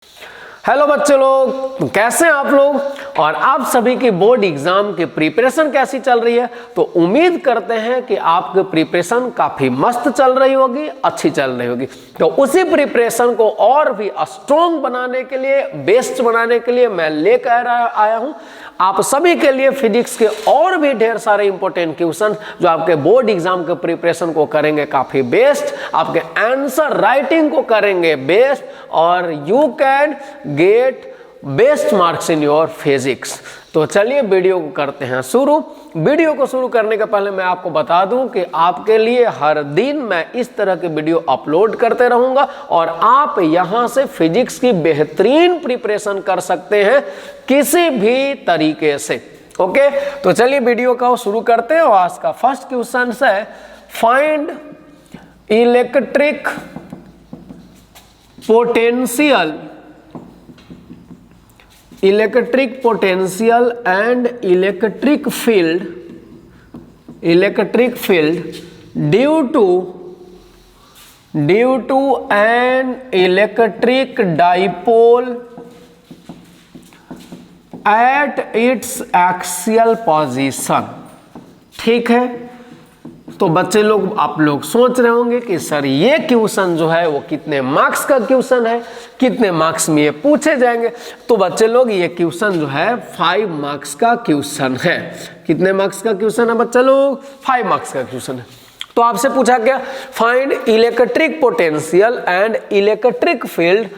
Hello बच्चे लोग, कैसे हैं आप लोग। और आप सभी की बोर्ड एग्जाम की प्रिपरेशन कैसी चल रही है। तो उम्मीद करते हैं कि आपकी प्रिपरेशन काफी मस्त चल रही होगी, अच्छी चल रही होगी। तो उसी प्रिपरेशन को और भी स्ट्रॉन्ग बनाने के लिए, बेस्ट बनाने के लिए मैं लेकर आया हूं आप सभी के लिए फिजिक्स के और भी ढेर सारे इंपॉर्टेंट क्वेश्चन जो आपके बोर्ड एग्जाम के प्रिपरेशन को करेंगे काफी बेस्ट, आपके आंसर राइटिंग को करेंगे बेस्ट, और you can get best marks in your physics. तो चलिए वीडियो को करते हैं शुरू। वीडियो को शुरू करने के पहले मैं आपको बता दूं कि आपके लिए हर दिन मैं इस तरह के वीडियो अपलोड करते रहूंगा और आप यहां से फिजिक्स की बेहतरीन प्रिपरेशन कर सकते हैं किसी भी तरीके से। ओके, तो चलिए वीडियो का शुरू करते हैं। और आज का फर्स्ट क्वेश्चन है find electric potential and electric field due to an electric dipole at its axial position. ठीक है, तो बच्चे लोग आप लोग सोच रहे होंगे कि सर ये क्वेश्चन जो है वो कितने मार्क्स का क्वेश्चन है, कितने मार्क्स में ये पूछे जाएंगे। तो बच्चे लोग ये क्वेश्चन जो है 5 मार्क्स का क्वेश्चन है। कितने मार्क्स का क्वेश्चन है बच्चे लोग? 5 मार्क्स का क्वेश्चन है। तो आपसे पूछा गया find electric potential and electric field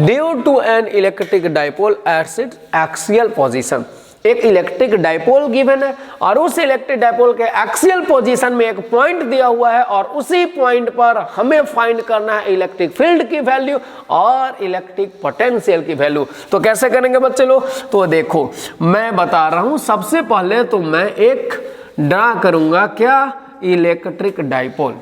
due to an electric dipole at its axial position. एक इलेक्ट्रिक डाइपोल गिवन है और उस इलेक्ट्रिक डाइपोल के एक्सियल पोजीशन में एक पॉइंट दिया हुआ है और उसी पॉइंट पर हमें फाइंड करना है इलेक्ट्रिक फील्ड की वैल्यू और इलेक्ट्रिक पोटेंशियल की वैल्यू। तो कैसे करेंगे बच्चे लोग? तो देखो मैं बता रहा हूं, सबसे पहले तो मैं एक ड्रा करूंगा क्या, इलेक्ट्रिक डाइपोल।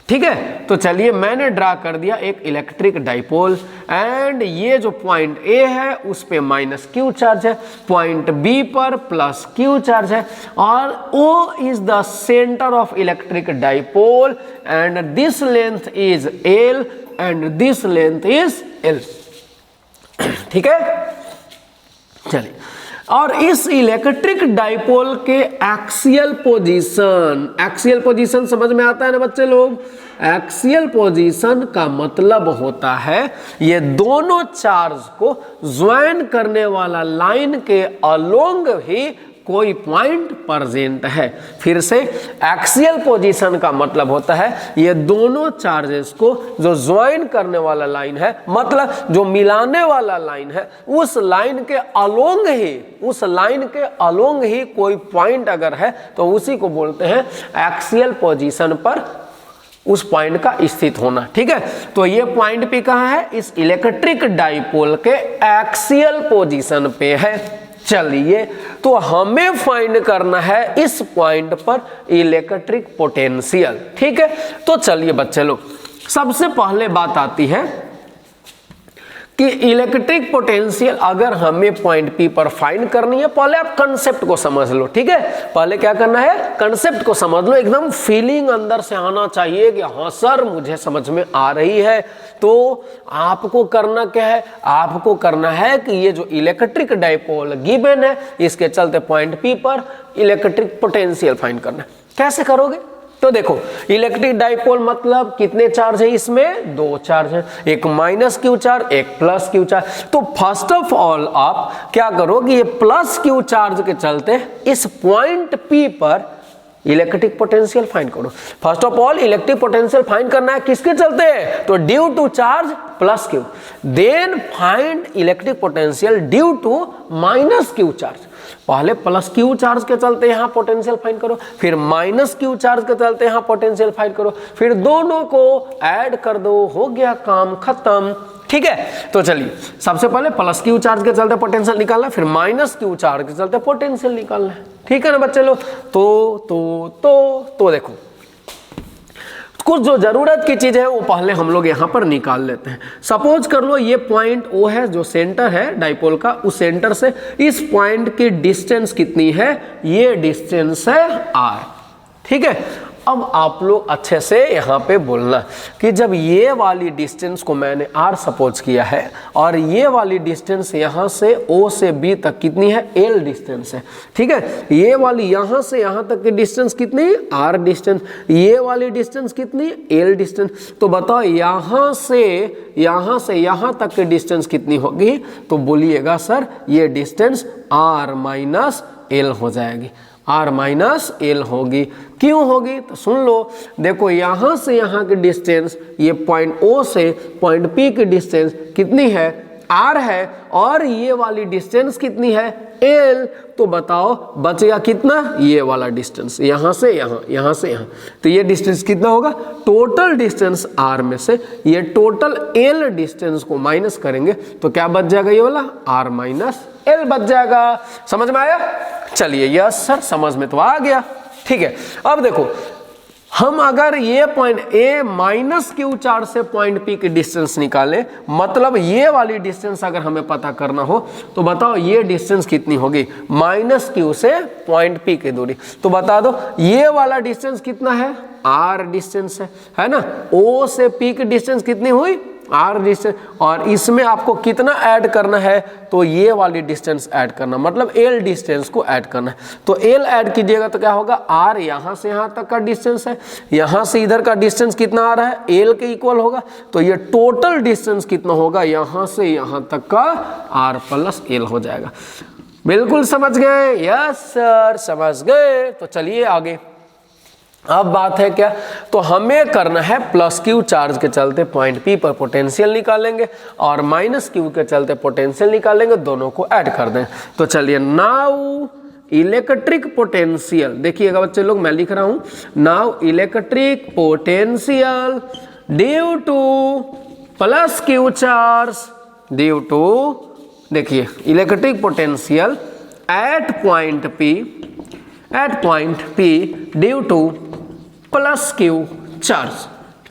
ठीक है, तो चलिए मैंने ड्रा कर दिया एक इलेक्ट्रिक डाइपोल एंड ये जो पॉइंट ए है उस पे माइनस क्यू चार्ज है, पॉइंट बी पर प्लस क्यू चार्ज है और O is the centre of electric dipole and this length is L and this length is L. ठीक है, चलिए, और इस इलेक्ट्रिक डाइपोल के एक्सियल पोजीशन समझ में आता है ना बच्चे लोग? एक्सियल पोजीशन का मतलब होता है ये दोनों चार्ज को ज्वाइन करने वाला लाइन के अलोंग ही कोई पॉइंट प्रेजेंट है। फिर से, एक्सियल पोजीशन का मतलब होता है ये दोनों चार्जेस को जो ज्वाइन करने वाला लाइन है, मतलब जो मिलाने वाला लाइन है, उस लाइन के अलोंग ही कोई पॉइंट अगर है तो उसी को बोलते हैं एक्सियल पोजीशन पर उस पॉइंट का स्थित होना। ठीक है, तो ये पॉइंट पे कहाँ है? इस इलेक्ट्रिक डाइपोल के एक्सियल पोजीशन पे है। चलिए, तो हमें फाइंड करना है इस पॉइंट पर इलेक्ट्रिक पोटेंशियल। ठीक है, तो चलिए बच्चे लोग, सबसे पहले बात आती है कि इलेक्ट्रिक पोटेंशियल अगर हमें पॉइंट पी पर फाइंड करनी है, पहले आप कंसेप्ट को समझ लो। ठीक है, पहले क्या करना है? कंसेप्ट को समझ लो। एकदम फीलिंग अंदर से आना चाहिए कि हाँ सर मुझे समझ में आ रही है। तो आपको करना क्या है? आपको करना है कि ये जो इलेक्ट्रिक डाइपोल गिवन है इसके चलते पॉइंट पी पर इलेक्ट्रिक पोटेंशियल फाइंड करना है। कैसे करोगे? तो देखो, इलेक्ट्रिक डाइपोल मतलब कितने चार्ज है इसमें? 2 चार्ज है, एक माइनस क्यू चार्ज, एक प्लस क्यू चार्ज। तो फर्स्ट ऑफ ऑल आप क्या करो कि ये प्लस क्यू चार्ज के चलते इस पॉइंट पी पर इलेक्ट्रिक पोटेंशियल फाइंड करो। First of all electric potential find करना है किसके चलते? तो due to charge plus Q. Then find electric potential due to minus Q charge. पहले प्लस क्यू चार्ज के चलते यहां पोटेंशियल फाइंड करो, फिर माइनस क्यू चार्ज के चलते यहां पोटेंशियल फाइंड करो, फिर दोनों को ऐड कर दो, हो गया काम खत्म। ठीक है, तो चलिए सबसे पहले प्लस क्यू चार्ज के चलते पोटेंशियल निकालना है, फिर माइनस क्यू चार्ज के चलते पोटेंशियल निकालना है। ठीक है ना बच्चे लोग? तो देखो, कुछ जो जरूरत की चीज है वो पहले हम लोग यहां पर निकाल लेते हैं। सपोज कर लो ये पॉइंट ओ है जो सेंटर है डाइपोल का, उस सेंटर से इस पॉइंट की डिस्टेंस कितनी है? ये डिस्टेंस है r। ठीक है, अब आप लोग अच्छे से यहाँ पे बोलना कि जब ये वाली डिस्टेंस को मैंने r सपोज किया है और ये वाली डिस्टेंस यहाँ से O से B तक कितनी है, L डिस्टेंस है, ठीक है। ये वाली यहाँ से यहाँ तक की डिस्टेंस कितनी है, R डिस्टेंस, ये वाली डिस्टेंस कितनी है, L डिस्टेंस। तो बताओ यहाँ से यहाँ तक की डिस्टेंस कितनी होगी, तो बोलिएगा सर ये डिस्टेंस R माइनस L हो जाएगी, R माइनस L होगी। क्यों होगी, तो सुन लो, देखो यहाँ से यहाँ की डिस्टेंस, ये पॉइंट O से पॉइंट P की डिस्टेंस कितनी है, R है, और ये वाली डिस्टेंस कितनी है, L। तो बताओ बचेगा कितना, ये वाला डिस्टेंस, यहाँ से यहाँ, यहाँ से यहाँ, तो ये डिस्टेंस कितना होगा, टोटल डिस्टेंस R में से ये टोटल L डिस्टेंस को माइनस करेंगे तो क्या बच जाएगा, ये वाला R माइनस L बच जाएगा। समझ में आया, चलिए यस सर समझ में तो आ गया, ठीक है। अब देखो हम अगर ये point A minus Q charge से पॉइंट P की डिस्टेंस निकालें, मतलब ये वाली डिस्टेंस अगर हमें पता करना हो तो बताओ ये डिस्टेंस कितनी होगी, माइनस क्यू से पॉइंट P की दूरी। तो बता दो ये वाला डिस्टेंस कितना है, R डिस्टेंस है ना। O से P की डिस्टेंस कितनी हुई, R डिस्टेंस, और इसमें आपको कितना ऐड करना है, तो ये वाली डिस्टेंस ऐड करना, मतलब L डिस्टेंस को ऐड करना है। तो L ऐड कीजिएगा तो क्या होगा, R यहाँ से यहाँ तक का डिस्टेंस है, यहाँ से इधर का डिस्टेंस कितना आ रहा है, L के इक्वल होगा। तो ये टोटल डिस्टेंस कितना होगा, यहाँ से यहाँ तक का R प्लस L हो जाएगा। बिल्कुल समझ गए, यस सर समझ गए। तो चलिए आगे, अब बात है क्या, तो हमें करना है प्लस क्यू चार्ज के चलते पॉइंट P पर पोटेंशियल निकालेंगे और माइनस क्यू के चलते पोटेंशियल निकालेंगे, दोनों को ऐड कर दें। तो चलिए नाउ इलेक्ट्रिक पोटेंशियल, देखिएगा बच्चे लोग मैं लिख रहा हूं, now electric potential due to plus Q charge, due to, देखिए electric potential at point P due to plus Q charge,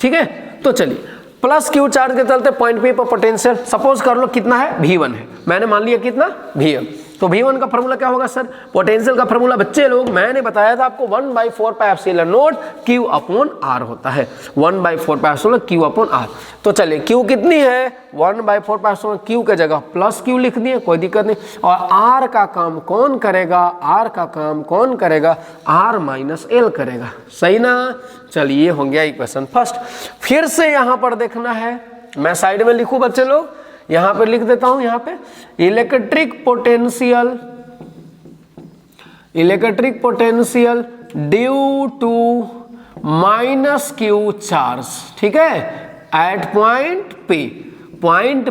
ठीक है। तो चलिए प्लस क्यू चार्ज के चलते पॉइंट P पर पोटेंशियल सपोज कर लो कितना है, V1 है, मैंने मान लिया कितना, V1। तो V1 का फॉर्मूला क्या होगा सर, पोटेंशियल का फॉर्मूला बच्चे लोग मैंने बताया था आपको 1/4πε0 Q अपॉन R होता है, 1/4πε0 Q अपॉन R। तो चलिए Q कितनी है, 1/4πε0 Q के जगह प्लस Q लिख दिए, कोई दिक्कत नहीं। और R का काम कौन करेगा, R का काम कौन करेगा, R माइनस L करेगा, सही ना। चलिए हो गया इक्वेशन फर्स्ट। फिर से यहाँ पर देखना है, मैं साइड में लिखूं बच्चे लोग, यहां पे लिख देता हूं, यहां पे electric potential due to minus Q charge, ठीक है, एट पॉइंट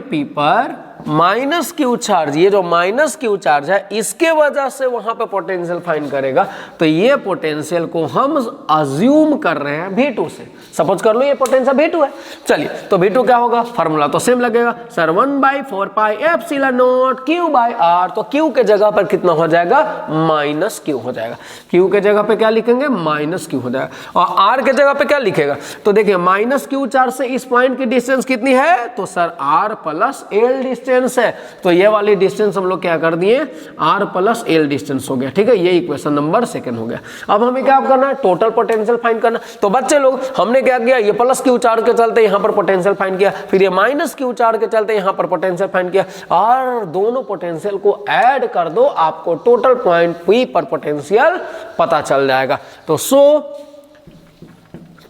P पर माइनस क्यू चार्ज, ये जो माइनस क्यू चार्ज है इसके वजह से वहां पे पोटेंशियल फाइंड करेगा। तो ये पोटेंशियल को हम अज्यूम कर रहे हैं V2 से, सपोज कर लो ये पोटेंशियल V2 है। चलिए तो V2 क्या होगा, फार्मूला तो सेम लगेगा सर, 1/4πε0 Q/R। तो Q के जगह पर कितना हो जाएगा, माइनस Q हो जाएगा। Q के जगह पे क्या लिखेंगे, माइनस Q हो जाएगा। और R के जगह पे क्या लिखेगा, तो देखिए माइनस Q चार्ज से इस पॉइंट की डिस्टेंस कितनी है, तो sir R plus L distance है। तो ये वाली डिस्टेंस हम लोग क्या कर दिए, R प्लस L डिस्टेंस हो गया, ठीक है। ये इक्वेशन नंबर सेकंड हो गया। अब हमें क्या करना है, टोटल पोटेंशियल फाइंड करना। तो बच्चे लोग हमने क्या किया, ये प्लस क्यू चार्ज के चलते यहाँ पर पोटेंशियल फाइंड किया, फिर ये माइनस क्यू चार्ज के चलते यहाँ पर पोटेंशियल फाइंड किया, और दोनों पोटेंशियल को ऐड कर दो, आपको टोटल पॉइंट P पर पोटेंशियल पता चल जाएगा। तो so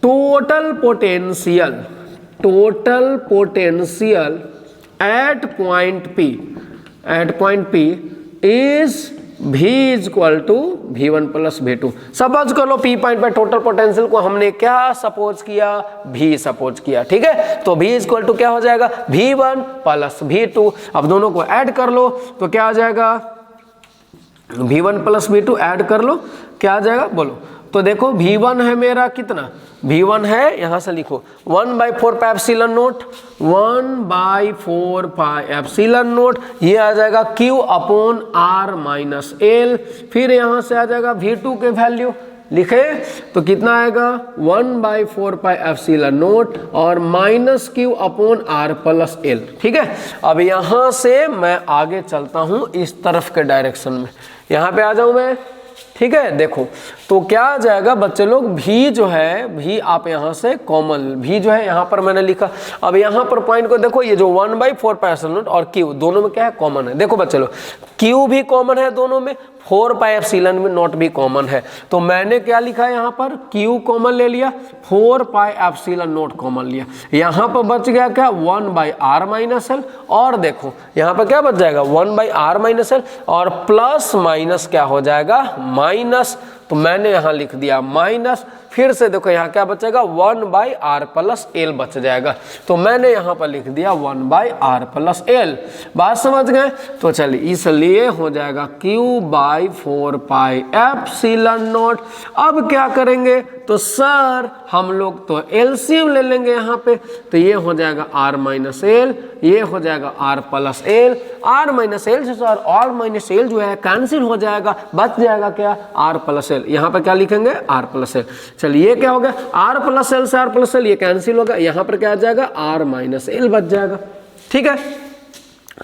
total potential at point P is V is equal to V1 plus V2। Suppose कर लो P पॉइंट पे टोटल पोटेंशियल को हमने क्या सपोज किया, V सपोज किया, ठीक है। तो V is equal to क्या हो जाएगा, V1 प्लस V2। अब दोनों को ऐड कर लो तो क्या आ जाएगा, V1 प्लस V2 ऐड कर लो, क्या आ जाएगा बोलो। तो देखो V1 है मेरा कितना, V1 है, यहां से लिखो 1/4πε0, ये आ जाएगा Q upon R minus L। फिर यहां से आ जाएगा V2 के वैल्यू लिखे तो कितना आएगा, 1/4πε0 और minus Q upon R plus L, ठीक है। अब यहां से मैं आगे चलता हूं इस तरफ के डायरेक्शन में, यहां पे आ जाऊं मैं, ठीक है। देखो तो क्या आ जाएगा बच्चे लोग, भी जो है भी आप यहाँ से कॉमन, भी जो है यहाँ पर मैंने लिखा। अब यहाँ पर पॉइंट को देखो, ये जो 1/4 पाई एप्सिलॉन नॉट और क्यू दोनों में क्या है, कॉमन है। देखो बच्चे लोग क्यू भी कॉमन है दोनों में, 4 पाई एप्सिलॉन नॉट भी कॉमन है। तो मैंने क्या लिखा है यहाँ पर, क्यू कॉमन ले लिया, 4 पाई एप्सिलॉन नॉट कॉमन लिया। यहाँ पर बच गया क्या, 1/r माइनस एल, और देखो यहाँ पर क्या बच जाएगा 1/r माइनस एल, और प्लस माइनस क्या हो जाएगा माइनस, तो मैंने यहाँ लिख दिया माइनस। फिर से देखो यहाँ क्या बचेगा 1/r प्लस एल बच जाएगा, तो मैंने यहाँ पर लिख दिया 1/r प्लस एल। बात समझ गए। तो चलिए इसलिए हो जाएगा q/4 पाई एप्सिलॉन नॉट। अब क्या करेंगे, तो सर हम लोग तो एलसीएम ले लेंगे यहाँ पे, तो ये हो जाएगा r माइनस एल, ये हो जाएगा r plus L. r minus L से सर r माइनस एल जो है कैंसिल हो जाएगा, बच जाएगा क्या r प्लस एल। यहाँ पर क्या लिखेंगे r प्लस एल। चलिए ये क्या हो गया, r प्लस एल से r प्लस एल ये कैंसिल होगा, यहाँ पर क्या आ जाएगा r माइनस एल बच जाएगा। ठीक है,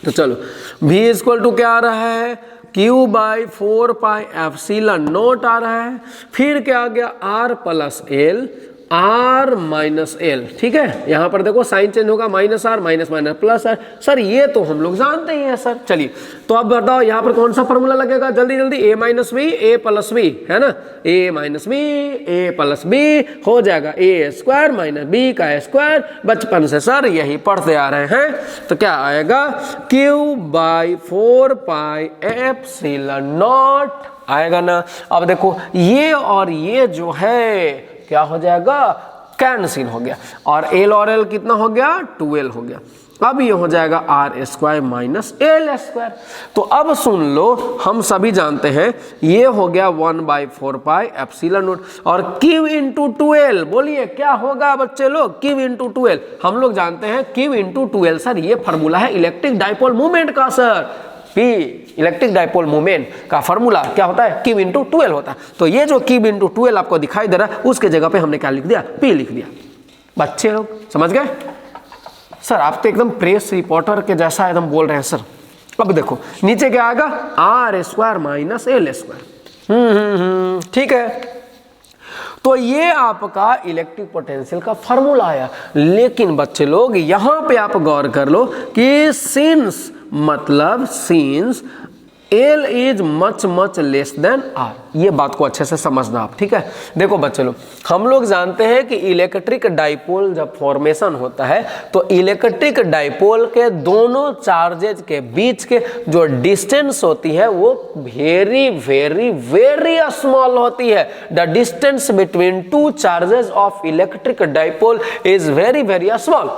तो चलो v इक्वल टू क्या आ रहा है, q/4 पाई एप्सिलॉन नॉट आ रहा है, फिर क्या आ गया r plus L, r minus L. ठीक है, यहाँ पर देखो साइन चेंज होगा, minus r minus minus plus r। Sir ये तो हम लोग जानते ही हैं सर। चलिए तो अब बताओ यहाँ पर कौन सा फॉर्मूला लगेगा, जल्दी जल्दी, a minus B a plus B, है ना, a minus B a plus B हो जाएगा a स्क्वायर माइनस b का स्क्वायर। बचपन से सर यही पढ़ते आ रहे हैं, तो क्या आएगा q/4 पाई एप्सिलॉन नॉट आएगा ना। अब देखो ये और ये जो है क्या हो जाएगा, कैंसिल हो गया, और एल और एल कितना हो गया, 2l हो गया। अब ये हो जाएगा r square minus L square. तो अब सुन लो, हम सभी जानते हैं ये हो गया 1/4 पाई एप्सिलॉन नॉट, और q इंटू 2l, बोलिए क्या होगा बच्चे लोग, q इंटू 2l। हम लोग जानते हैं q इंटू 2l, सर ये फार्मूला है इलेक्ट्रिक डाइपोल मूवमेंट का। Sir P electric dipole moment का फॉर्मूला क्या होता है, Q इंटू 2L होता है। तो ये जो Q इंटू 2L आपको दिखाई दे रहा है, उसके जगह पे हमने क्या लिख दिया, P लिख दिया। बच्चे लोग समझ गए। सर आप तो एकदम प्रेस रिपोर्टर के जैसा एकदम बोल रहे हैं सर। अब देखो नीचे क्या आएगा, r square minus L square. ठीक है, तो ये आपका इलेक्ट्रिक पोटेंशियल का फॉर्मूला आया। लेकिन बच्चे लोग यहाँ पे आप गौर कर लो कि सिंस मतलब since L is much much less then R, ये बात को अच्छे से समझना आप। ठीक है, देखो बच्चे लोग हम लोग जानते हैं कि इलेक्ट्रिक डाइपोल जब फॉर्मेशन होता है तो इलेक्ट्रिक डाइपोल के दोनों चार्जेज के बीच के जो डिस्टेंस होती है वो वेरी वेरी वेरी स्मॉल होती है। The distance between two charges of electric dipole is very very small.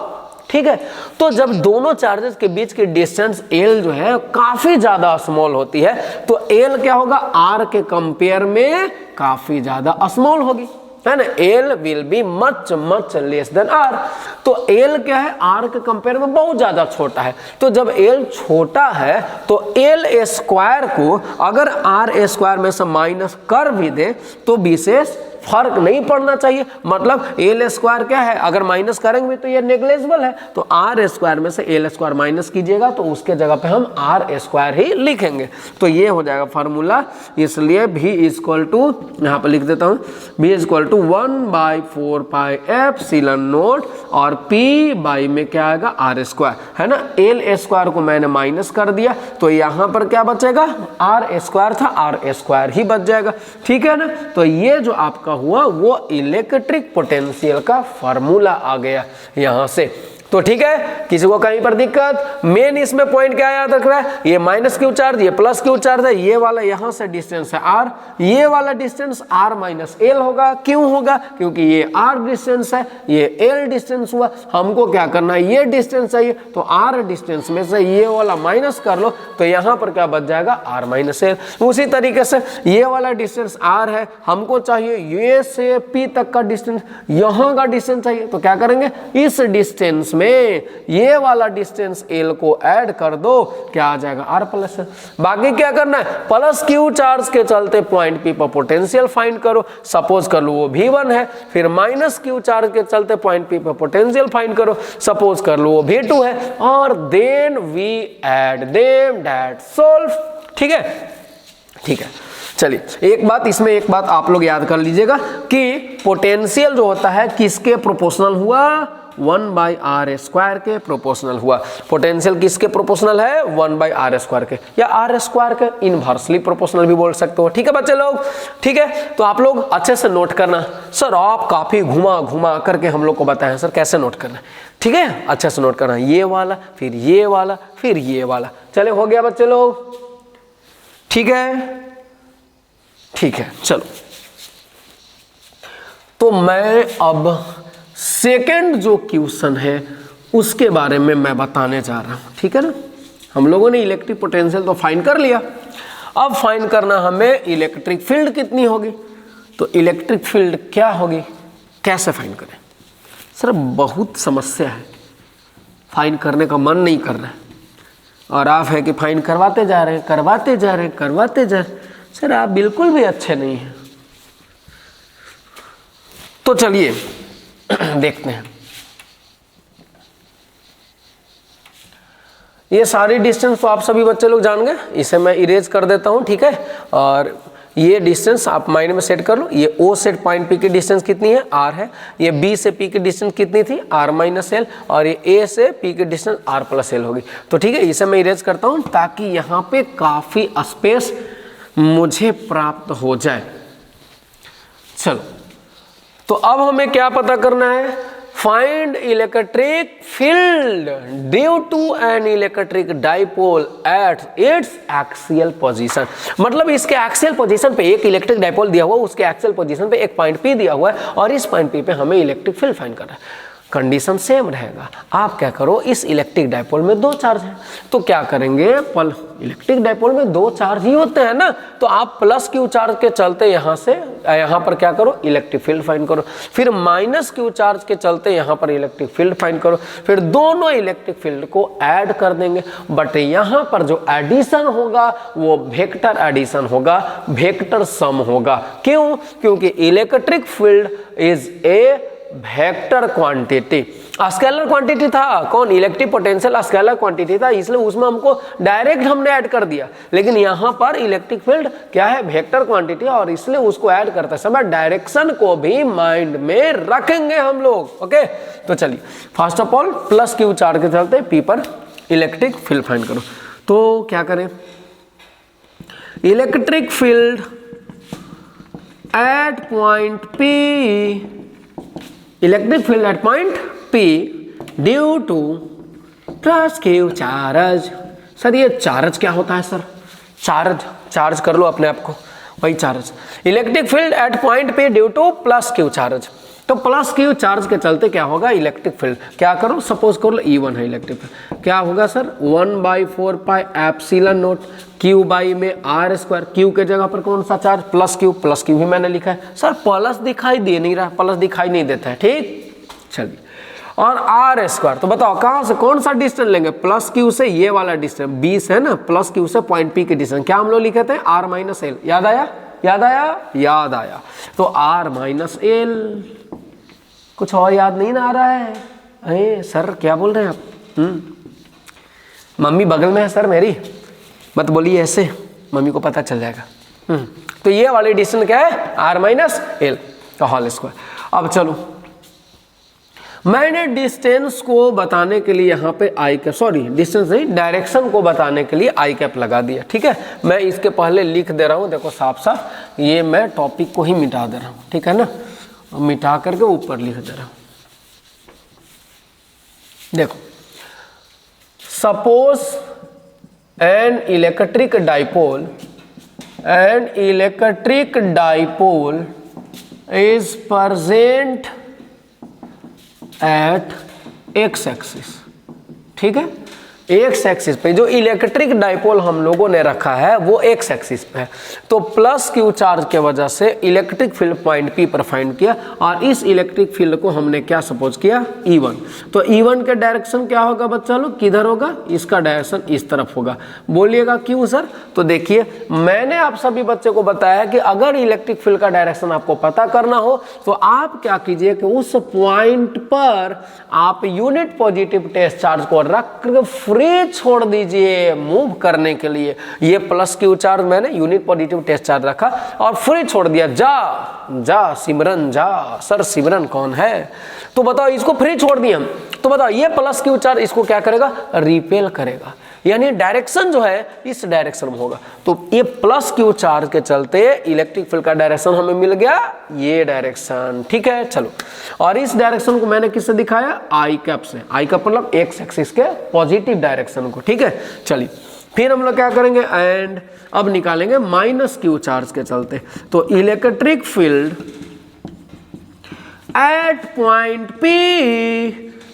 ठीक है, तो जब दोनों चार्जेस के बीच की डिस्टेंस L जो है काफी ज्यादा स्मॉल होती है, तो L क्या होगा, R के कंपेयर में काफी ज्यादा स्मॉल होगी, है ना। L will be much much less then R। तो L क्या है, R के कंपेयर में बहुत ज्यादा छोटा है। तो जब L छोटा है तो L स्क्वायर को अगर R स्क्वायर में से माइनस कर भी दे तो विशेष फर्क नहीं पड़ना चाहिए। मतलब एल स्क्वायर क्या है, अगर माइनस करेंगे तो ये नेग्लेजिबल है, तो आर स्क्वायर में से एल स्क्वायर माइनस कीजिएगा तो उसके जगह पे हम आर स्क्वायर ही लिखेंगे। तो ये हो जाएगा फार्मूला। इसलिए v इक्वल टू, यहाँ पर लिख देता हूँ, v equal to 1/4 pi epsilon naught, और p बाई में क्या आएगा आर स्क्वायर, है ना। एल स्क्वायर को मैंने माइनस कर दिया तो यहाँ पर क्या बचेगा, आर स्क्वायर था, आर स्क्वायर ही बच जाएगा। ठीक है ना। तो ये जो आपका हुआ वो इलेक्ट्रिक पोटेंशियल का फार्मूला आ गया यहां से। तो ठीक है, किसी को कहीं पर दिक्कत, मेन इसमें पॉइंट क्या याद रख रहा है, ये माइनस क्यू चार्ज, ये प्लस क्यू चार्ज है, ये वाला यहां से डिस्टेंस है r, ये वाला डिस्टेंस r माइनस एल होगा। क्यों होगा, क्योंकि ये r डिस्टेंस है, ये l डिस्टेंस हुआ। हमको क्या करना है, ये डिस्टेंस चाहिए, तो r डिस्टेंस में से ये वाला माइनस कर लो तो यहां पर क्या बच जाएगा, r माइनस एल। उसी तरीके से ये वाला डिस्टेंस r है, हमको चाहिए ये से p तक का डिस्टेंस, यहां का डिस्टेंस चाहिए, तो क्या करेंगे, इस डिस्टेंस में ये वाला डिस्टेंस L को ऐड कर दो, क्या आ जाएगा, R प्लस। बाकी क्या करना है, प्लस क्यू चार्ज के चलते पॉइंट P पर पोटेंशियल फाइंड करो। सपोज कर लो वो V1 है, फिर माइनस क्यू चार्ज के चलते पॉइंट P पर पोटेंशियल फाइंड करो। सपोज कर लो वो V2 है, और then we add them that solve. ठीक है, ठीक है। चलिए एक बात आप लोग याद कर लीजिएगा कि पोटेंशियल जो होता है किसके प्रोपोर्शनल हुआ, 1/r² के प्रोपोर्शनल हुआ। पोटेंशियल किसके प्रोपोर्शनल है, 1/r² के, या r² के इनवर्सली प्रोपोर्शनल भी बोल सकते हो। ठीक है बच्चे लोग, ठीक है। तो आप लोग अच्छे से नोट करना। सर आप काफी घुमा घुमा करके हम लोग को बताएं सर कैसे नोट करना है, ठीक है, अच्छे से नोट करना। ये वाला, फिर ये वाला, फिर ये वाला। चले हो गया बच्चे लोग, ठीक है, ठीक है। चलो तो मैं अब सेकंड जो क्वेश्चन है उसके बारे में मैं बताने जा रहा हूं, ठीक है ना। हम लोगों ने इलेक्ट्रिक पोटेंशियल तो फाइंड कर लिया, अब फाइंड करना हमें इलेक्ट्रिक फील्ड कितनी होगी। तो इलेक्ट्रिक फील्ड क्या होगी, कैसे फाइंड करें। सर बहुत समस्या है, फाइंड करने का मन नहीं कर रहा है, और आप है कि फाइंड करवाते जा रहे हैं, करवाते जा रहे हैं, करवाते जा रहे हैं। सर आप बिल्कुल भी अच्छे नहीं हैं। तो चलिए देखते हैं। ये सारी डिस्टेंस तो आप सभी बच्चे लोग जान गए, इसे मैं इरेज कर देता हूं, ठीक है। और ये डिस्टेंस आप माइंड में सेट कर लो। ये O से पॉइंट P की डिस्टेंस कितनी है, R है। ये B से P की डिस्टेंस कितनी थी, R-L। और ये A से P की डिस्टेंस R+L होगी। तो ठीक है, इसे मैं इरेज करता हूं ताकि यहाँ पे काफी स्पेस मुझे प्राप्त हो जाए। चलो तो अब हमें क्या पता करना है, find electric field due to an electric dipole at its axial position. मतलब इसके एक्सियल पोजीशन पे एक इलेक्ट्रिक डाइपोल दिया हुआ, उसके एक्सियल पोजीशन पे एक पॉइंट P दिया हुआ है, और इस पॉइंट P पे हमें इलेक्ट्रिक फील्ड फाइंड करना है। कंडीशन सेम रहेगा। आप क्या करो, इस इलेक्ट्रिक डाइपोल में दो चार्ज हैं, तो क्या करेंगे, इलेक्ट्रिक डाइपोल में दो चार्ज ही होते हैं ना, तो आप +Q चार्ज के चलते यहाँ से यहाँ पर क्या करो, इलेक्ट्रिक फील्ड फाइंड करो। फिर -Q चार्ज के चलते यहाँ पर इलेक्ट्रिक फील्ड फाइंड करो। फिर दोनों इलेक्ट्रिक फील्ड को ऐड कर देंगे, बट यहाँ पर जो एडिशन होगा वो वेक्टर एडिशन होगा, वेक्टर सम होगा। क्यों, क्योंकि electric field is a vector quantity. Scalar quantity था कौन, इलेक्ट्रिक पोटेंशियल स्केलर क्वांटिटी था, इसलिए उसमें हमको डायरेक्ट हमने ऐड कर दिया। लेकिन यहाँ पर इलेक्ट्रिक फील्ड क्या है, वेक्टर क्वांटिटी, और इसलिए उसको ऐड करते समय डायरेक्शन को भी माइंड में रखेंगे हम लोग। ओके, तो चलिए first of all +Q charge के चलते P पर इलेक्ट्रिक फील्ड फाइंड करो। तो क्या करें, electric field at point P, electric field at point P due to +Q charge. Sir ये चार्ज क्या होता है सर, चार्ज कर लो अपने आप को, वही charge. Electric field at point P due to +Q charge. तो +Q चार्ज के चलते क्या होगा, इलेक्ट्रिक फील्ड क्या करो, सपोज करो E1 है इलेक्ट्रिक फील्ड, क्या होगा सर 1/4πε0 Q बाई में R²। Q के जगह पर कौन सा चार्ज, +Q भी मैंने लिखा है। सर प्लस दिखाई दे नहीं रहा, प्लस दिखाई नहीं देता है, ठीक। चलिए, और R², तो बताओ कहाँ से कौन सा डिस्टेंस लेंगे, +Q से ये वाला डिस्टेंस 20 है ना, +Q से पॉइंट P की डिस्टेंस क्या हम लोग लिखे थे, R-L। याद आया, याद आया, याद आया। तो R-L, कुछ और याद नहीं ना आ रहा है। अरे सर क्या बोल रहे हैं आप, मम्मी बगल में है सर मेरी, मत बोलिए ऐसे, मम्मी को पता चल जाएगा। तो ये वाली डिस्टेंस क्या है, R-L का होल स्क्वायर। अब चलो, मैंने डिस्टेंस को बताने के लिए यहाँ पे डिस्टेंस नहीं, डायरेक्शन को बताने के लिए आई कैप लगा दिया, ठीक है। मैं इसके पहले लिख दे रहा हूँ, देखो साफ साफ, ये मैं टॉपिक को ही मिटा दे रहा हूँ, ठीक है ना, मिटा करके ऊपर लिख दे रहा हूँ। देखो, suppose N electric dipole is present at x axis, ठीक है। एक्स एक्सिस पे जो इलेक्ट्रिक डाइपोल हम लोगों ने रखा है वो एक्स एक्सिस पे है, तो +Q चार्ज के वजह से इलेक्ट्रिक फील्ड पॉइंट P पर फाइंड किया, और इस इलेक्ट्रिक फील्ड को हमने क्या सपोज किया, E1। तो E1 के डायरेक्शन क्या होगा बच्चा लोग, किधर होगा, इसका डायरेक्शन इस तरफ होगा। बोलिएगा क्यों सर, तो देखिए मैंने आप सभी बच्चे को बताया कि अगर इलेक्ट्रिक फील्ड का डायरेक्शन आपको पता करना हो तो आप क्या कीजिए कि उस पॉइंट पर आप यूनिट पॉजिटिव टेस्ट चार्ज को रख फ्री छोड़ दीजिए मूव करने के लिए। ये प्लस क्यू चार्ज मैंने यूनिट पॉजिटिव टेस्ट चार्ज रखा और फ्री छोड़ दिया, जा सिमरन जा। सर सिमरन कौन है? तो बताओ, इसको फ्री छोड़ दिया हम, तो बताओ ये प्लस क्यू चार्ज इसको क्या करेगा? रिपेल करेगा, यानी डायरेक्शन जो है इस डायरेक्शन में होगा। तो ये प्लस क्यू चार्ज के चलते इलेक्ट्रिक फील्ड का डायरेक्शन हमें मिल गया ये डायरेक्शन, ठीक है। चलो, और इस डायरेक्शन को मैंने किससे दिखाया? आई कैप से। आई कैप मतलब एक्स एक्सिस के पॉजिटिव डायरेक्शन को, ठीक है। चलिए फिर हम लोग क्या करेंगे? एंड अब निकालेंगे माइनस क्यू चार्ज के चलते। तो electric field at point P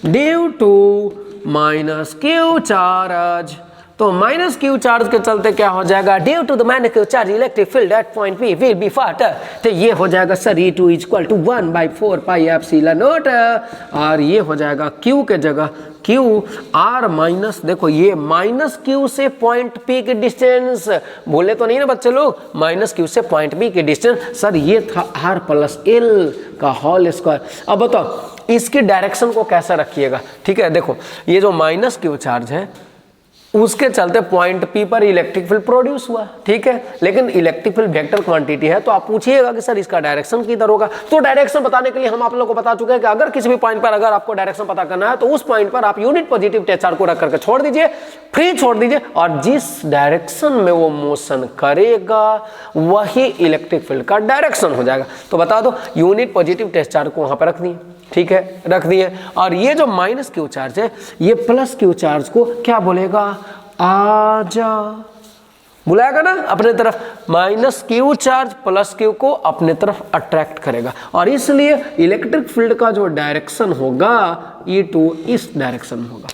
due to minus Q charge. तो माइनस क्यू चार्ज के चलते क्या हो जाएगा? Due to the minus Q charge electric field at point P will be faster. तो ये हो जाएगा sir E2 equal to 1/4 pi epsilon naught, और ये हो जाएगा Q के जगह Q R माइनस, देखो ये माइनस Q से पॉइंट P की डिस्टेंस, बोले तो नहीं ना बच्चे लोग, माइनस Q से पॉइंट P की डिस्टेंस। सर ये था R प्लस L का होल स्क्वायर। अब बताओ इसकी डायरेक्शन को कैसा रखिएगा, ठीक है। देखो ये जो माइनस क्यू चार्ज है उसके चलते पॉइंट P पर इलेक्ट्रिक फील्ड प्रोड्यूस हुआ, ठीक है। लेकिन इलेक्ट्रिक फील्ड वेक्टर क्वांटिटी है, तो आप पूछिएगा कि सर इसका डायरेक्शन किधर होगा। तो डायरेक्शन बताने के लिए हम आप लोगों को बता चुके हैं कि अगर किसी भी पॉइंट पर अगर आपको डायरेक्शन पता करना है तो उस पॉइंट पर आप यूनिट पॉजिटिव टेस्ट चार्ज को रख करके छोड़ दीजिए, फ्री छोड़ दीजिए, और जिस डायरेक्शन में वो मोशन करेगा वही इलेक्ट्रिक फील्ड का डायरेक्शन हो जाएगा। तो बता दो यूनिट पॉजिटिव टेस्ट चार्ज को वहां पर रख दिए, ठीक है, रख दिए। और ये जो माइनस क्यू चार्ज है ये प्लस क्यू चार्ज को क्या बोलेगा? आजा, बुलाएगा ना अपने तरफ। Minus Q charge plus Q को अपने तरफ अट्रैक्ट करेगा, और इसलिए इलेक्ट्रिक फील्ड का जो डायरेक्शन होगा E2 इस डायरेक्शन में होगा।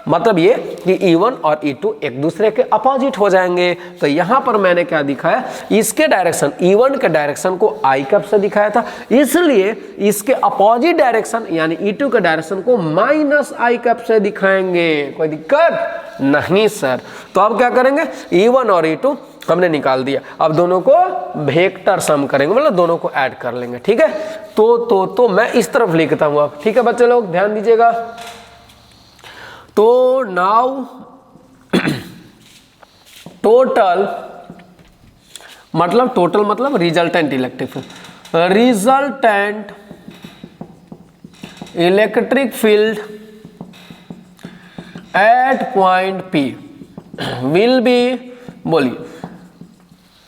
मतलब ये कि E1 और E2 एक दूसरे के अपोजिट हो जाएंगे। तो यहां पर मैंने क्या दिखाया? इसके डायरेक्शन E1 के डायरेक्शन को आई कैप से दिखाया था, इसलिए इसके अपोजिट डायरेक्शन यानी E2 के डायरेक्शन को माइनस आई कैप से दिखाएंगे। कोई दिक्कत नहीं सर। तो अब क्या करेंगे? E1 और E2 हमने निकाल दिया, अब दोनों को वेक्टर सम करेंगे, मतलब दोनों को ऐड कर लेंगे, ठीक है। तो मैं इस तरफ लिखता हूं अब, ठीक है बच्चे लोग ध्यान दीजिएगा। तो नाउ टोटल मतलब resultant electric field, resultant electric field at point P will B, बोलिए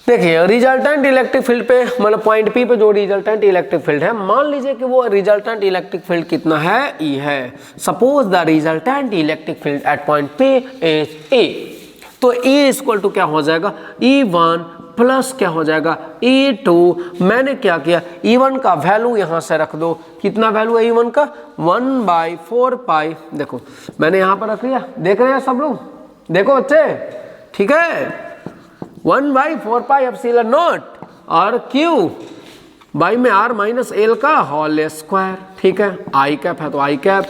देखिए रिजल्टेंट इलेक्ट्रिक फील्ड पे मतलब पॉइंट P पे जो रिजल्टेंट इलेक्ट्रिक फील्ड है, मान लीजिए कि वो रिजल्टेंट इलेक्ट्रिक फील्ड कितना है? E है। Suppose the resultant electric field at point P is E। तो E इक्वल टू क्या हो जाएगा? E1 प्लस क्या हो जाएगा? E2। मैंने क्या किया? E1 का वैल्यू यहां से रख दो। कितना वैल्यू है E1 का? 1/4 पाई। देखो मैंने यहां पर रख लिया, देख रहे हैं सब लोग? देखो बच्चे, ठीक है, 1/4 पाई एप्सिलॉन नॉट और Q बाई में R माइनस L का होल स्क्वायर, ठीक है। आई कैप है तो आई कैप,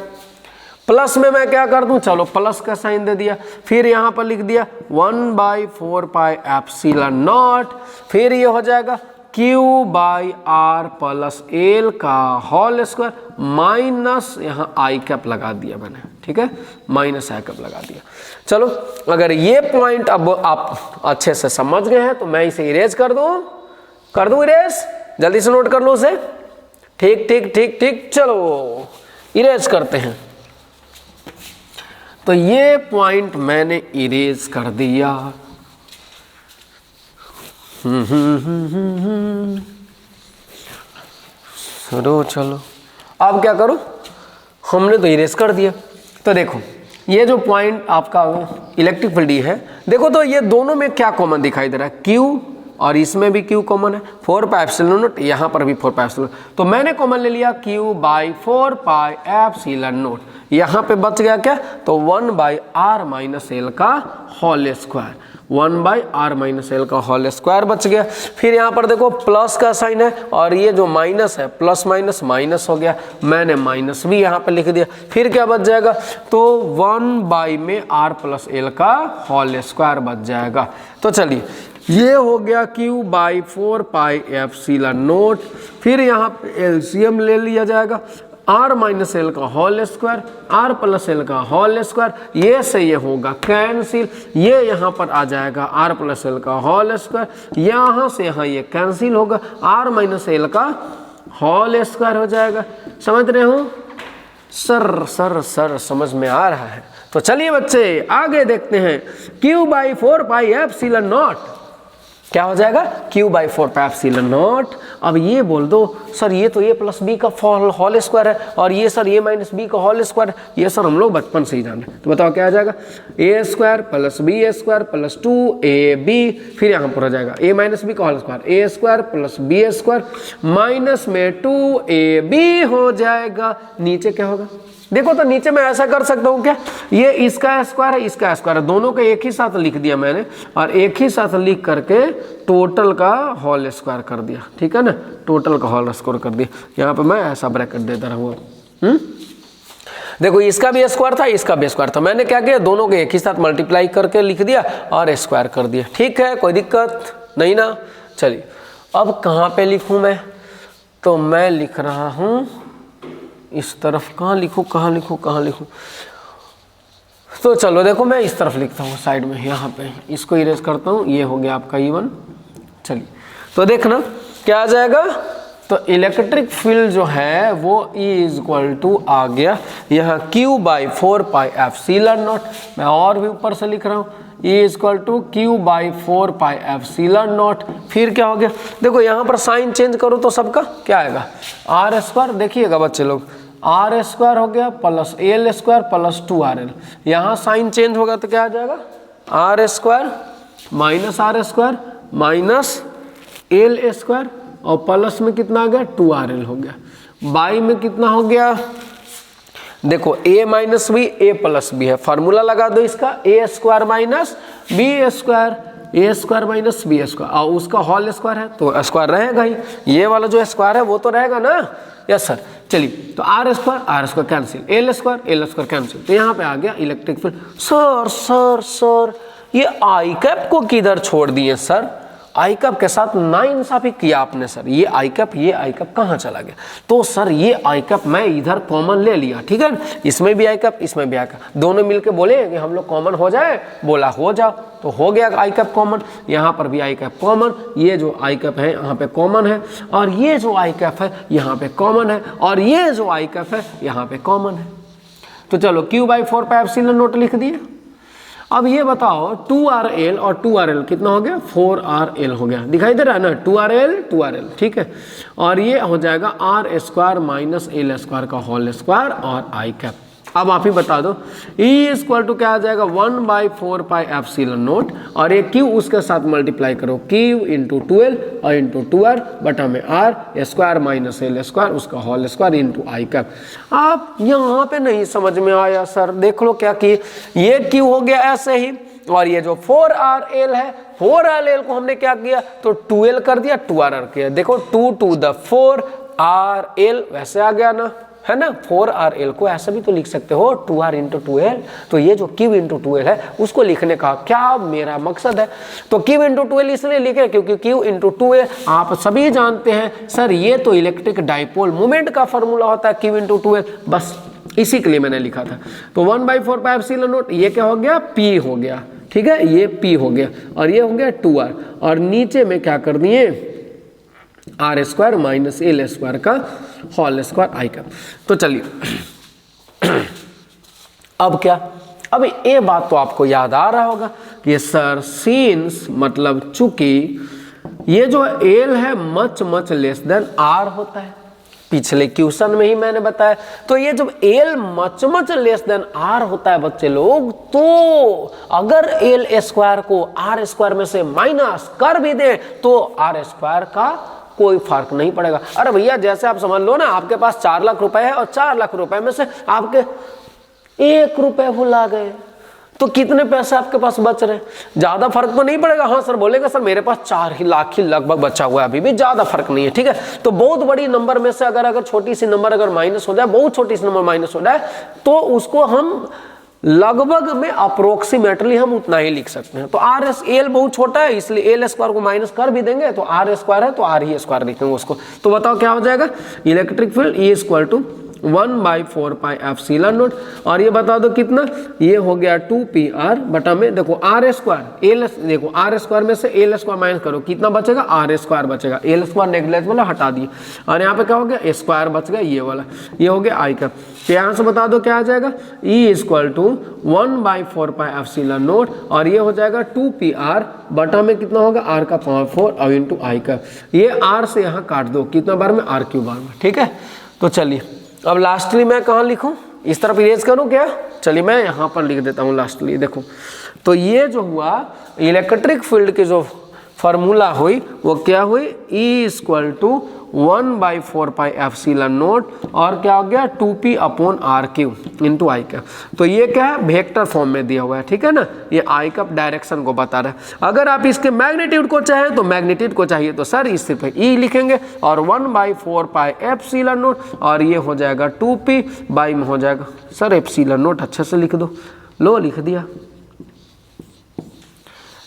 प्लस में मैं क्या कर दूं? चलो प्लस का साइन दे दिया, फिर यहां पर लिख दिया 1/4 पाई एप्सिलॉन नॉट, फिर ये हो जाएगा Q by R plus L का होल स्क्वायर माइनस यहाँ आई कैप लगा दिया मैंने, ठीक है, माइनस आई कैप लगा दिया। चलो अगर ये पॉइंट अब आप अच्छे से समझ गए हैं तो मैं इसे इरेज कर दूं इरेज, जल्दी से नोट कर लो उसे। ठीक ठीक ठीक ठीक, चलो इरेज करते हैं। तो ये पॉइंट मैंने इरेज कर दिया। चलो अब क्या करूं? हमने तो इरेज कर दिया। तो देखो ये जो पॉइंट आपका इलेक्ट्रिक फील्ड है, देखो तो ये दोनों में क्या कॉमन दिखाई दे रहा है? Q, और इसमें भी Q कॉमन है, 4 पाई एप्सिलॉन नॉट, यहाँ पर भी 4 पाई एप्सिलॉन। तो मैंने कॉमन ले लिया Q by 4 pi epsilon naught. यहाँ पे बच गया क्या? तो 1/r माइनस एल का whole square, 1/r minus L का होल स्क्वायर बच गया। फिर यहाँ पर देखो प्लस का साइन है और ये जो माइनस है, प्लस माइनस माइनस हो गया, मैंने माइनस भी यहाँ पर लिख दिया। फिर क्या बच जाएगा? तो 1 में r प्लस एल का होल स्क्वायर बच जाएगा। तो चलिए ये हो गया Q by 4 pi epsilon naught. फिर यहाँ पे एलसीएम ले लिया जाएगा, आर माइनस एल का whole square, R plus L का होल स्क्वायर, ये से ये होगा कैंसिल, ये यहाँ पर आ जाएगा आर प्लस एल का होल स्क्वायर, यहाँ से यहाँ ये कैंसिल होगा, आर माइनस एल का होल स्क्वायर हो जाएगा। समझ रहे हो सर समझ में आ रहा है? तो चलिए बच्चे आगे देखते हैं। q by 4 pi epsilon not क्या हो जाएगा? q by 4 pi epsilon not. अब ये बोल दो सर ये तो a प्लस बी का होल स्क्वायर है और ये सर a माइनस बी का होल स्क्वायर है, ये सर हम लोग बचपन से ही जाने। तो बताओ क्या आ जाएगा? a square plus B square plus 2ab, फिर यहाँ पर हो जाएगा a माइनस बी का whole square, a square plus B square minus में 2ab हो जाएगा। नीचे क्या होगा? देखो तो नीचे मैं ऐसा कर सकता हूँ क्या, ये इसका स्क्वायर है इसका स्क्वायर है, दोनों को एक ही साथ लिख दिया मैंने और एक ही साथ लिख करके टोटल का होल स्क्वायर कर दिया। ठीक है ना, टोटल का होल स्क्वायर कर दिया। यहाँ पे मैं ऐसा ब्रैकेट देता रहूँगा। देखो इसका भी स्क्वायर था इसका भी स्क्वायर था, मैंने क्या किया दोनों को एक ही साथ मल्टीप्लाई करके लिख दिया और स्क्वायर कर दिया। ठीक है, कोई दिक्कत नहीं ना। चलिए अब कहाँ पे लिखूँ मैं? तो मैं लिख रहा हूँ इस तरफ। कहाँ लिखूँ? तो चलो देखो मैं इस तरफ लिखता हूँ साइड में, यहाँ पे इसको इरेज करता हूँ, ये हो गया आपका E1। चलिए तो देखना क्या आ जाएगा? तो इलेक्ट्रिक फील्ड जो है वो E इक्वल टू आ गया यहाँ q by 4 pi epsilon naught. मैं और भी ऊपर से लिख रहा हूँ E equal to q by 4 pi epsilon naught. फिर क्या हो गया? देखो यहाँ पर साइन चेंज करो तो सबका क्या आएगा? R square. देखिएगा बच्चे लोग, आर स्क्वायर हो गया plus L square plus 2RL। यहाँ साइन चेंज होगा तो क्या आ जाएगा? R square minus R square minus L square और प्लस में कितना आ गया? 2RL हो गया। बाई में कितना हो गया? देखो a minus B A plus B है, फार्मूला लगा दो इसका, a square minus B square, A square minus B square और उसका होल स्क्वायर है तो स्क्वायर रहेगा ही, ये वाला जो स्क्वायर है वो तो रहेगा ना। Yes sir. चलिए तो R square cancel, L square cancel, तो यहाँ पे आ गया इलेक्ट्रिक फील्ड। सर ये आई कैप को किधर छोड़ दिए सर? आई कैप के साथ नाइंसाफी किया आपने सर। ये आई कैप कहाँ चला गया? तो सर ये आई कैप मैं इधर कॉमन ले लिया, ठीक है, इसमें भी आई कैप इसमें भी आई कैप, दोनों मिलके बोले कि हम लोग कॉमन हो जाए, बोला हो जाओ, तो हो गया आई कैप कॉमन। यहाँ पर भी आई कैप कॉमन, ये जो आई कैप है यहाँ पे कॉमन है और ये जो आई कैप है यहाँ पे कॉमन है और ये जो आई कैप है यहाँ पे कॉमन है। तो चलो q by 4 pi epsilon not लिख दिए। अब ये बताओ 2RL और 2RL कितना हो गया? 4RL हो गया, दिखाई दे रहा है ना? 2RL, ठीक है, और ये हो जाएगा R square minus L square का होल स्क्वायर और आई कैप। अब आप ही बता दो E इक्वल टू क्या आ जाएगा? 1 बाई 4 पाई एप्सिलॉन नोट और ये Q उसके साथ मल्टीप्लाई करो, Q इंटू 12 और इंटू 2R बटा में R square minus L square उसका होल स्क्वायर इंटू आई कैप। आप यहाँ पे नहीं समझ में आया सर? देख लो क्या कि ये Q हो गया ऐसे ही और ये जो 4RL है 4RL को हमने क्या किया? तो 2L कर दिया, 2RR किया। देखो 2 to the 4RL वैसे आ गया ना, है ना? 4RL को ऐसा भी तो लिख सकते हो 2R इंटू 2L। तो ये जो Q इंटू 2L है उसको लिखने का क्या मेरा मकसद है? तो Q इंटू 2L इसलिए लिखे क्योंकि Q इंटू 2L आप सभी जानते हैं सर ये तो इलेक्ट्रिक डाइपोल मोमेंट का फॉर्मूला होता है Q इंटू 2L, बस इसी के लिए मैंने लिखा था। तो 1 बाई 4 पाई एप्सिलॉन नॉट, ये क्या हो गया? P हो गया, ठीक है, ये P हो गया और ये हो गया 2R और नीचे में क्या कर दिए? R square minus L square का होल स्क्वायर आई कैप। तो चलिए अब क्या? अब ये बात तो आपको याद आ रहा होगा कि सर सिंस मतलब चूंकि ये जो एल है मच लेस देन आर होता है, पिछले क्वेश्चन में ही मैंने बताया। तो ये जब L much less than R होता है बच्चे लोग, तो अगर एल स्क्वायर को आर स्क्वायर में से माइनस कर भी दे तो आर स्क्वायर का कोई फर्क नहीं पड़ेगा। अरे भैया जैसे आप समझ लो ना, आपके पास 4 लाख रुपए है और 4 लाख रुपए में से आपके 1 रुपए भुला गए तो कितने पैसे आपके पास बच रहे? ज्यादा फर्क तो नहीं पड़ेगा। हाँ सर बोलेगा सर मेरे पास 4 लाख ही लगभग बचा हुआ है, अभी भी ज्यादा फर्क नहीं है, ठीक है। तो बहुत बड़ी नंबर में से अगर छोटी सी नंबर अगर माइनस हो जाए, बहुत छोटी सी नंबर माइनस हो जाए, तो उसको हम लगभग में अप्रोक्सीमेटली हम उतना ही लिख सकते हैं। तो आर एस एल बहुत छोटा है इसलिए एल स्क्वायर को माइनस कर भी देंगे, तो आर स्क्वायर है तो आर ही स्क्वायर लिखेंगे उसको। तो बताओ क्या हो जाएगा? Electric field E equal to 1/4πε0 और ये बता दो कितना, ये हो गया 2pr बटा में देखो r स्क्वायर एल, देखो r स्क्वायर में से एल स्क्वायर माइनस करो कितना बचेगा, r स्क्वायर बचेगा, एल स्क्वायर नेग्लेक्ट हटा दिए और यहाँ पे क्या हो गया स्क्वायर बच गया ये वाला, ये हो गया आई का। तो यहाँ से बता दो क्या आ जाएगा, E = 1/4πε0 और ये हो जाएगा 2pr बटा में कितना होगा r का पावर 4 और इंटू आई का, ये r से यहाँ काट दो कितना बार में, r³ बार में। ठीक है, तो चलिए अब लास्टली मैं कहाँ लिखूँ, इस तरफ इरेज करूँ क्या, चलिए मैं यहाँ पर लिख देता हूँ लास्टली। देखो तो ये जो हुआ इलेक्ट्रिक फील्ड की जो फार्मूला हुई वो क्या हुई, E = 1/4πε0 और क्या हो गया 2p/r³ इंटू आई का। तो ये क्या है, वेक्टर फॉर्म में दिया हुआ है, ठीक है ना, ये आई का डायरेक्शन को बता रहा है। अगर आप इसके मैग्नीट्यूड को चाहें तो मैग्नीट्यूड को चाहिए तो सर इस सिर्फ ई लिखेंगे और 1/4πε0 और ये हो जाएगा 2p बाई में हो जाएगा सर ε0, अच्छे से लिख दो, लो लिख दिया।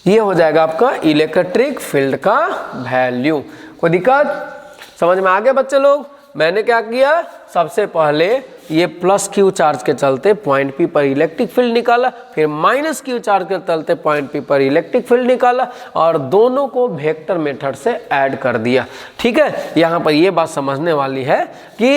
ये हो जाएगा आपका इलेक्ट्रिक फील्ड का वैल्यू। कोई दिक्कत समझ में आ गया बच्चे लोग? मैंने क्या किया, सबसे पहले ये प्लस क्यू चार्ज के चलते पॉइंट पी पर इलेक्ट्रिक फील्ड निकाला, फिर माइनस क्यू चार्ज के चलते पॉइंट पी पर इलेक्ट्रिक फील्ड निकाला और दोनों को वेक्टर मेथड से ऐड कर दिया। ठीक है, यहाँ पर ये बात समझने वाली है कि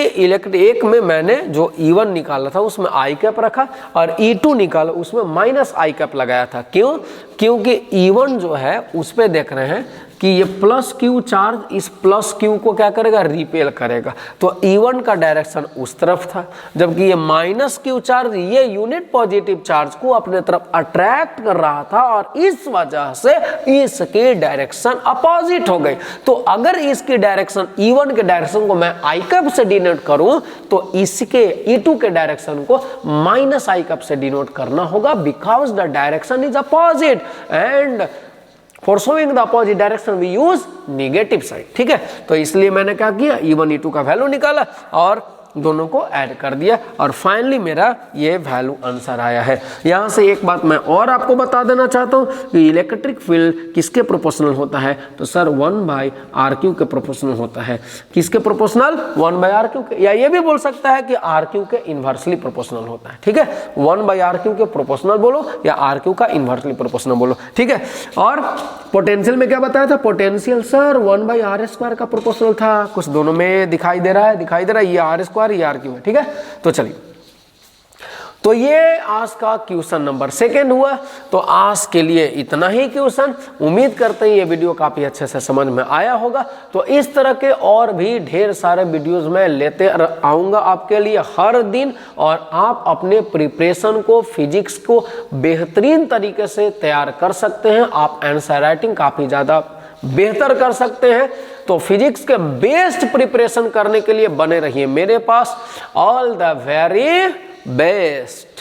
एक में मैंने जो E1 निकाला था उसमें आई कैप रखा और E2 निकाला उसमें माइनस आई कैप लगाया था। क्यों? क्योंकि E1 जो है उस पर देख रहे हैं कि ये प्लस क्यू चार्ज इस प्लस क्यू को क्या करेगा, रिपेल करेगा, तो E1 का डायरेक्शन उस तरफ था, जबकि ये माइनस क्यू चार्ज ये यूनिट पॉजिटिव चार्ज को अपने तरफ अट्रैक्ट कर रहा था और इस वजह से इसकी डायरेक्शन अपोजिट हो गई। तो अगर इसकी डायरेक्शन E1 के डायरेक्शन को मैं आई कैप से डिनोट करूं तो इसके E2 के डायरेक्शन को माइनस आई कैप से डिनोट करना होगा, because the direction is opposite and For showing the opposite direction we use negative side। ठीक है, तो इसलिए मैंने क्या किया, E1 E2 का वैल्यू निकाला और दोनों को ऐड कर दिया और फाइनली मेरा ये वैल्यू आंसर आया है। यहाँ से एक बात मैं और आपको बता देना चाहता हूँ कि इलेक्ट्रिक फील्ड किसके प्रोपोर्शनल होता है, तो सर 1/r³ के प्रोपोर्शनल होता है। किसके प्रोपोर्शनल, 1/r³ के, या ये भी बोल सकता है कि r³ के इन्वर्सली प्रोपोर्शनल होता है। ठीक है, 1/r³ के प्रोपोर्शनल बोलो या r³ का इन्वर्सली प्रोपोर्शनल बोलो। ठीक है, और पोटेंशियल में क्या बताया था, पोटेंशियल सर 1/r² का प्रोपोर्शनल था, कुछ दोनों में दिखाई दे रहा है, ये r² ये r³ है। ठीक है, तो चलिए, तो ये आज का क्वेश्चन नंबर 2 हुआ। तो आज के लिए इतना ही क्वेश्चन, उम्मीद करते हैं ये वीडियो काफी अच्छे से समझ में आया होगा। तो इस तरह के और भी ढेर सारे वीडियोस मैं लेते आऊँगा आपके लिए हर दिन, और आप अपने प्रिपरेशन को, फिजिक्स को बेहतरीन तरीके से तैयार कर सकते हैं। आप आंसर राइटिंग काफ़ी ज़्यादा बेहतर कर सकते हैं। तो फिजिक्स के बेस्ट प्रिपरेशन करने के लिए बने रहिए मेरे पास। All the very best.